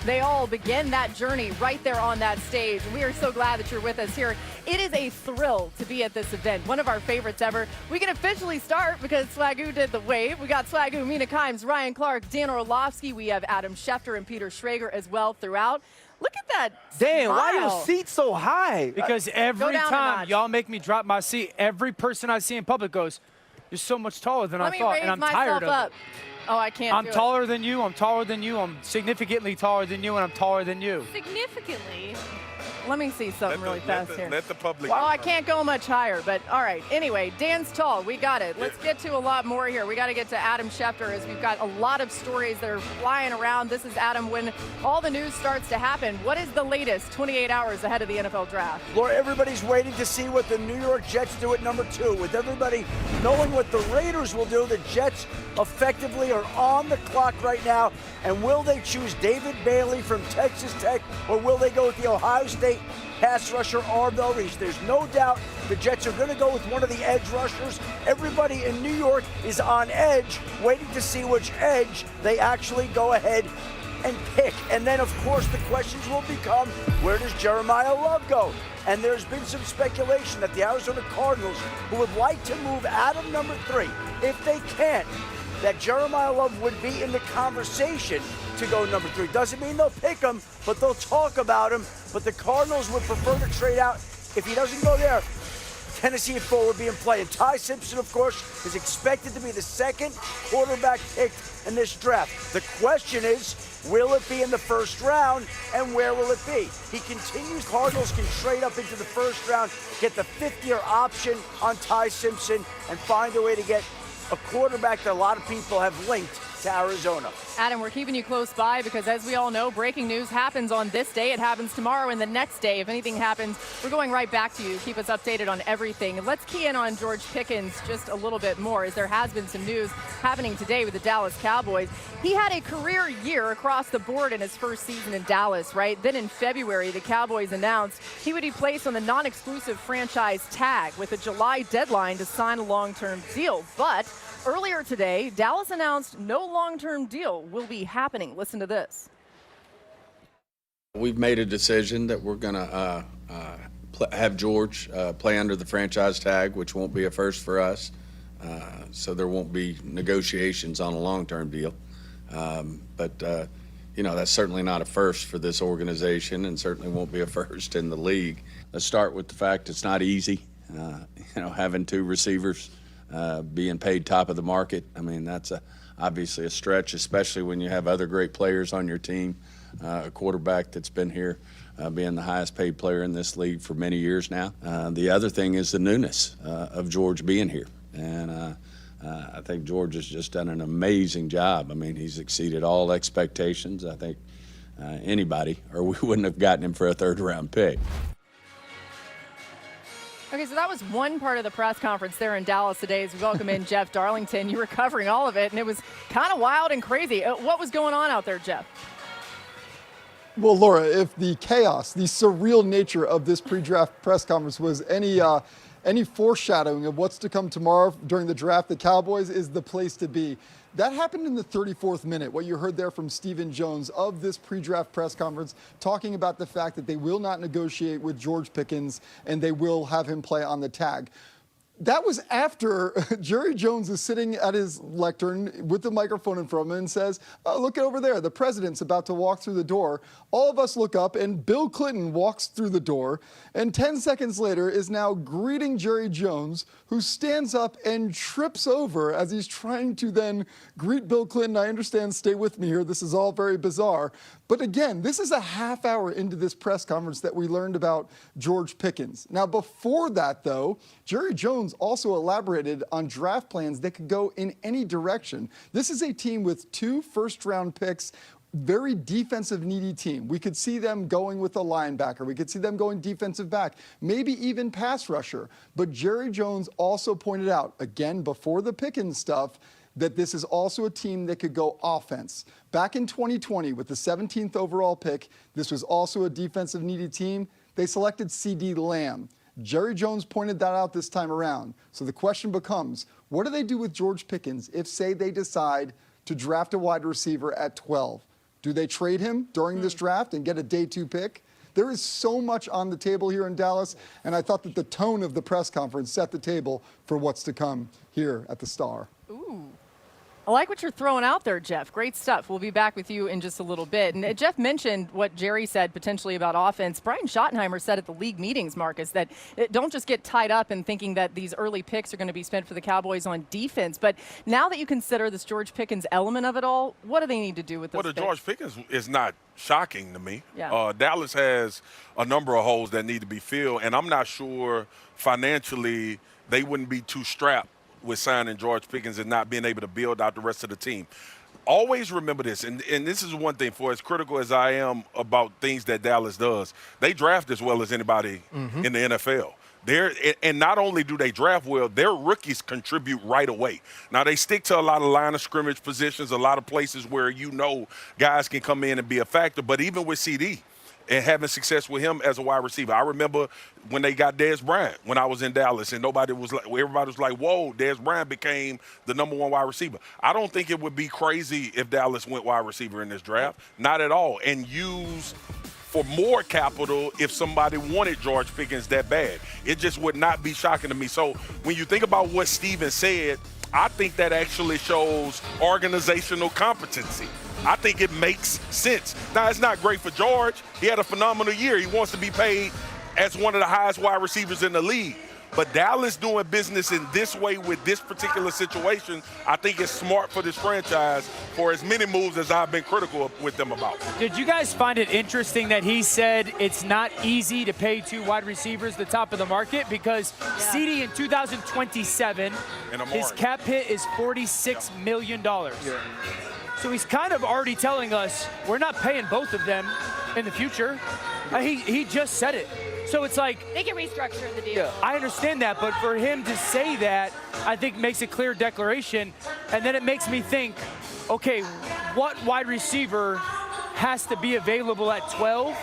They all begin that journey right there on that stage. We are so glad that you're with us here. It is a thrill to be at this event, one of our favorites ever. We can officially start because Swagu did the wave. We got Swagu, Mina Kimes, Ryan Clark, Dan Orlovsky. We have Adam Schefter and Peter Schrager as well throughout. Look at that Dan, smile. why are your seats so high? Because every time y'all make me drop my seat, every person I see in public goes, "You're so much taller than I thought," and I'm tired of it. Oh, I can't I'm taller than you, I'm taller than you, I'm significantly taller than you, and I'm taller than you. Significantly? Let me see something really fast here. Let the public. Well, I can't go much higher, but all right. Anyway, Dan's tall. We got it. Let's get to a lot more here. We got to get to Adam Schefter as we've got a lot of stories that are flying around. This is Adam when all the news starts to happen. What is the latest 28 hours ahead of the NFL draft? Laura, everybody's waiting to see what the New York Jets do at number 2. With everybody knowing what the Raiders will do, the Jets effectively are on the clock right now. And will they choose David Bailey from Texas Tech, or will they go with the Ohio State pass rusher Arvell Reese? There's no doubt the Jets are going to go with one of the edge rushers. Everybody in New York is on edge, waiting to see which edge they actually go ahead and pick. And then, of course, the questions will become, where does Jeremiah Love go? And there's been some speculation that the Arizona Cardinals, who would like to move Adam number 3, if they can't, that Jeremiah Love would be in the conversation to go number 3. Doesn't mean they'll pick him, but they'll talk about him. But the Cardinals would prefer to trade out. If he doesn't go there, Tennessee football would be in play. And Ty Simpson, of course, is expected to be the second quarterback picked in this draft. The question is, will it be in the first round, and where will it be? He continues. Cardinals can trade up into the first round, get the 5th-year option on Ty Simpson, and find a way to get a quarterback that a lot of people have linked to Arizona. Adam, we're keeping you close by because, as we all know, breaking news happens on this day. It happens tomorrow and the next day. If anything happens, we're going right back to you. Keep us updated on everything. Let's key in on George Pickens just a little bit more, as there has been some news happening today with the Dallas Cowboys. He had a career year across the board in his first season in Dallas, right? Then in February, the Cowboys announced he would be placed on the non-exclusive franchise tag with a July deadline to sign a long-term deal. But earlier today, Dallas announced no long-term deal will be happening. Listen to this. We've made a decision that we're going to have George play under the franchise tag, which won't be a first for us. So there won't be negotiations on a long-term deal. But you know, that's certainly not a first for this organization, and certainly won't be a first in the league. Let's start with the fact it's not easy. You know, having 2 receivers being paid top of the market. I mean, that's obviously a stretch, especially when you have other great players on your team. A quarterback that's been here being the highest paid player in this league for many years now. The other thing is the newness of George being here. And I think George has just done an amazing job. I mean, he's exceeded all expectations. I think anybody, or we wouldn't have gotten him for a 3rd-round pick. Okay, so that was one part of the press conference there in Dallas today as we welcome in Jeff Darlington. You were covering all of it, and it was kind of wild and crazy. What was going on out there, Jeff? Well, Laura, if the chaos, the surreal nature of this pre-draft press conference was any foreshadowing of what's to come tomorrow during the draft, the Cowboys is the place to be. That happened in the 34th minute, what you heard there from Stephen Jones of this pre-draft press conference, talking about the fact that they will not negotiate with George Pickens and they will have him play on the tag. That was after Jerry Jones is sitting at his lectern with the microphone in front of him and says, "Oh, look over there, the president's about to walk through the door." All of us look up and Bill Clinton walks through the door, and 10 seconds later is now greeting Jerry Jones, who stands up and trips over as he's trying to then greet Bill Clinton. I understand, stay with me here, this is all very bizarre. But again, this is a half hour into this press conference that we learned about George Pickens. Now, before that, though, Jerry Jones also elaborated on draft plans that could go in any direction. This is a team with 2 first-round picks, very defensive needy team. We could see them going with a linebacker. We could see them going defensive back, maybe even pass rusher. But Jerry Jones also pointed out, again, before the Pickens stuff, that this is also a team that could go offense. Back in 2020, with the 17th overall pick, this was also a defensive needy team. They selected C.D. Lamb. Jerry Jones pointed that out this time around. So the question becomes, what do they do with George Pickens if, say, they decide to draft a wide receiver at 12? Do they trade him during this draft and get a day 2 pick? There is so much on the table here in Dallas, and I thought that the tone of the press conference set the table for what's to come here at the Star. Ooh. I like what you're throwing out there, Jeff. Great stuff. We'll be back with you in just a little bit. And Jeff mentioned what Jerry said potentially about offense. Brian Schottenheimer said at the league meetings, Marcus, that don't just get tied up in thinking that these early picks are going to be spent for the Cowboys on defense. But now that you consider this George Pickens element of it all, what do they need to do with those picks? George Pickens is not shocking to me. Yeah. Dallas has a number of holes that need to be filled, and I'm not sure financially they wouldn't be too strapped with signing George Pickens and not being able to build out the rest of the team. Always remember this, and this is one thing, for as critical as I am about things that Dallas does, they draft as well as anybody in the NFL. And not only do they draft well, their rookies contribute right away. Now, they stick to a lot of line of scrimmage positions, a lot of places where guys can come in and be a factor, but even with CD, and having success with him as a wide receiver. I remember when they got Dez Bryant when I was in Dallas, and everybody was like, whoa, Dez Bryant became the #1 wide receiver. I don't think it would be crazy if Dallas went wide receiver in this draft. Not at all. And use for more capital if somebody wanted George Pickens that bad. It just would not be shocking to me. So when you think about what Steven said, I think that actually shows organizational competency. I think it makes sense. Now, it's not great for George. He had a phenomenal year. He wants to be paid as one of the highest wide receivers in the league. But Dallas doing business in this way with this particular situation, I think it's smart for this franchise for as many moves as I've been critical with them about. Did you guys find it interesting that he said it's not easy to pay 2 wide receivers the top of the market? Because CD in 2027, his cap hit is $46 million. Yeah. So he's kind of already telling us we're not paying both of them in the future. He just said it. So it's like they can restructure the deal. Yeah, I understand that, but for him to say that, I think makes a clear declaration. And then it makes me think, okay, what wide receiver has to be available at 12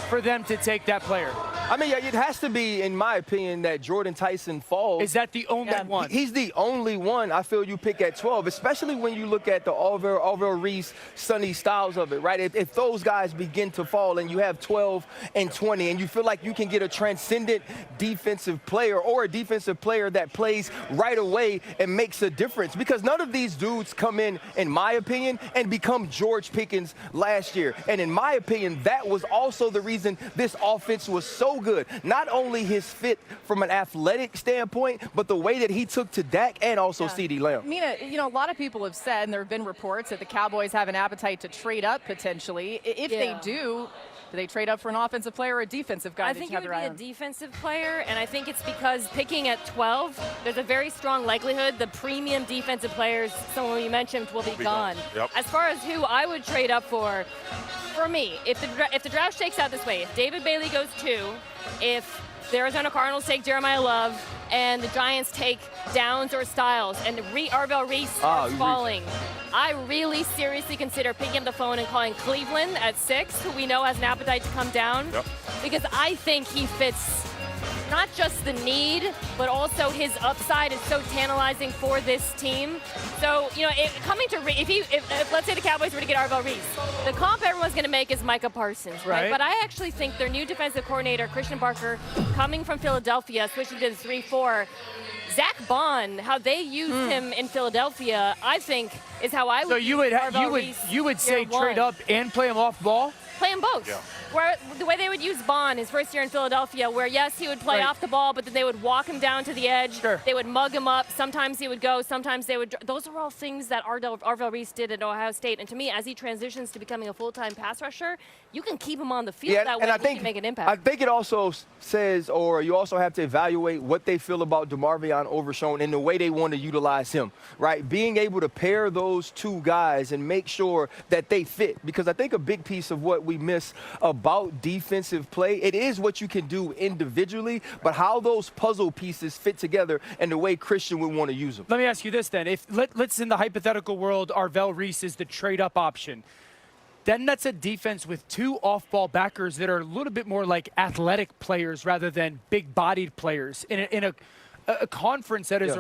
for them to take that player? I mean, it has to be, in my opinion, that Jordan Tyson falls. Is that the only one? He's the only one I feel you pick at 12, especially when you look at the Orville Reese, Sonny Styles of it, right? If those guys begin to fall and you have 12 and 20 and you feel like you can get a transcendent defensive player or a defensive player that plays right away and makes a difference, because none of these dudes come in my opinion, and become George Pickens last year. And in my opinion, that was also the reason this offense was so good. Not only his fit from an athletic standpoint, but the way that he took to Dak and also CeeDee Lamb. Mina, a lot of people have said, and there have been reports that the Cowboys have an appetite to trade up potentially. If they do they trade up for an offensive player or a defensive guy? I think it would be a defensive player, and I think it's because picking at 12, there's a very strong likelihood the premium defensive players, someone you mentioned, will be gone. Yep. As far as who I would trade up for me, if the draft shakes out this way, if David Bailey goes 2, if the Arizona Cardinals take Jeremiah Love, and the Giants take Downs or Styles, and Arvell Reese starts falling, I really seriously consider picking up the phone and calling Cleveland at 6, who we know has an appetite to come down, because I think he fits not just the need, but also his upside is so tantalizing for this team. So, if let's say the Cowboys were to get Arvell Reese, the comp everyone's going to make is Micah Parsons, right? But I actually think their new defensive coordinator, Christian Barker, coming from Philadelphia, switching to the 3-4, Zach Bond, how they used him in Philadelphia, I think is how I would. So you would say trade up and play him off ball? Play them both. Yeah. Where the way they would use Bond his first year in Philadelphia, where yes, he would play off the ball, but then they would walk him down to the edge. Sure. They would mug him up. Sometimes he would go. Sometimes they would. Those are all things that Arvell Reese did at Ohio State. And to me, as he transitions to becoming a full-time pass rusher, you can keep him on the field that way. And he can make an impact. I think it also says, or you also have to evaluate what they feel about DeMarvion Overshown and the way they want to utilize him, right? Being able to pair those two guys and make sure that they fit. Because I think a big piece of what we miss about defensive play, it is what you can do individually, but how those puzzle pieces fit together and the way Christian would want to use them. Let me ask you this then. Let's in the hypothetical world, Arvell Reese is the trade-up option. Then that's a defense with 2 off-ball backers that are a little bit more like athletic players rather than big-bodied players in a conference that is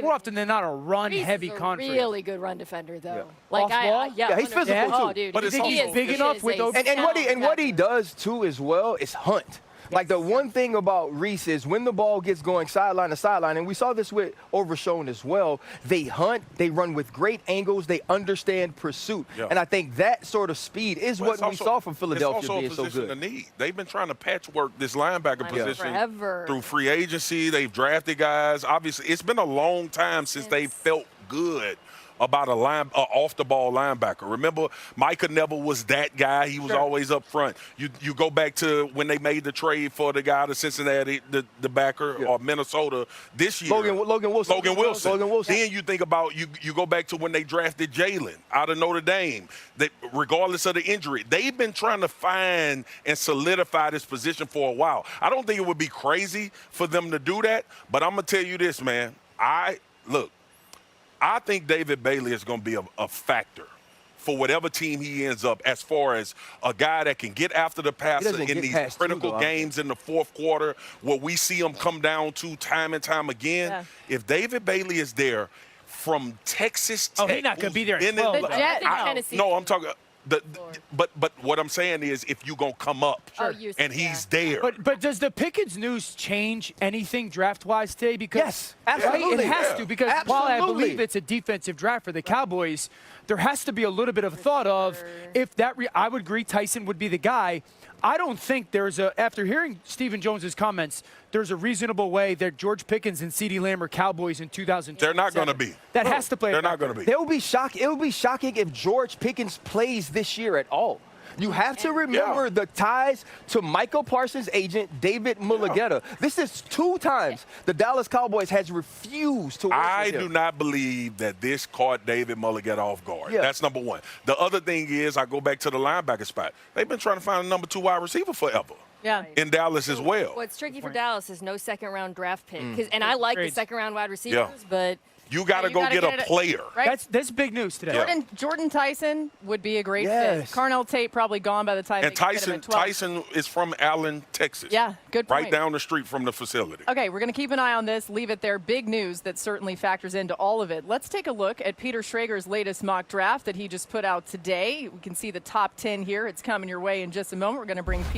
more often than not a run-heavy Reese is a conference. really good run defender, though. Yeah. Like Off ball? Yeah, he's 100%. physical, Oh, too. dude, But it's he also is- big he enough is with a those- And what he sound does too as well is hunt. Like the one thing about Reese is when the ball gets going sideline to sideline, and we saw this with Overshown as well, they hunt, they run with great angles, they understand pursuit. Yeah. And I think that sort of speed is Well, what it's we also- saw from Philadelphia it's also being a so position good. of need. They've been trying to patchwork this linebacker I know, position forever. through free agency. They've drafted guys. Obviously, it's been a long time since they felt good about a off-the-ball linebacker. Remember, Micah Neville was that guy. He was always up front. You go back to when they made the trade for the guy to Cincinnati, the backer, or Minnesota this year. Logan Wilson. Logan Wilson. Logan Wilson. Then you think about, you go back to when they drafted Jalen out of Notre Dame. They, regardless of the injury, they've been trying to find and solidify this position for a while. I don't think it would be crazy for them to do that, but I'm going to tell you this, man. I think David Bailey is going to be a factor for whatever team he ends up, as far as a guy that can get after the passer doesn't in get these past critical two, though. games in the fourth quarter where we see him come down to time and time again. Yeah. If David Bailey is there from Texas Tech. He's not gonna be there at in 12, it- though. The Jets, I- Tennessee. No, I'm talking. But what I'm saying is, if you gonna come up Oh, you- and he's there, But does the Pickens news change anything draft-wise today? Because Yes, absolutely. Right? It has Yeah. to, because while I Absolutely. believe it's a defensive draft for the Cowboys, there has to be a little bit of thought of if that. I would agree Tyson would be the guy. I don't think after hearing Stephen Jones's comments, there's a reasonable way that George Pickens and CeeDee Lamb are Cowboys in 2020. they're not gonna be. That has to play. They're not gonna be. It would be shocking if George Pickens plays this year at all. You have to remember the ties to Michael Parsons' agent, David Mulligetta. This is 2 times the Dallas Cowboys has refused to work I with him. do not believe that this caught David Mulligetta off guard. Yeah. That's number one. The other thing is, I go back to the linebacker spot. They've been trying to find a number 2 wide receiver forever. Yeah. In Dallas as well. What's tricky for Dallas is no second-round draft pick. And I like the Trades. second-round wide receivers, but You got to you go gotta get get a it- player. Right? That's big news today. Yeah. Jordan Tyson would be a great Yes. fit. Carnell Tate probably gone by the time And they get him at 12. Tyson is from Allen, Texas. Yeah, good point. Right down the street from the facility. Okay, we're going to keep an eye on this, leave it there. Big news that certainly factors into all of it. Let's take a look at Peter Schrager's latest mock draft that he just put out today. We can see the top 10 here. It's coming your way in just a moment. We're going to bring Peter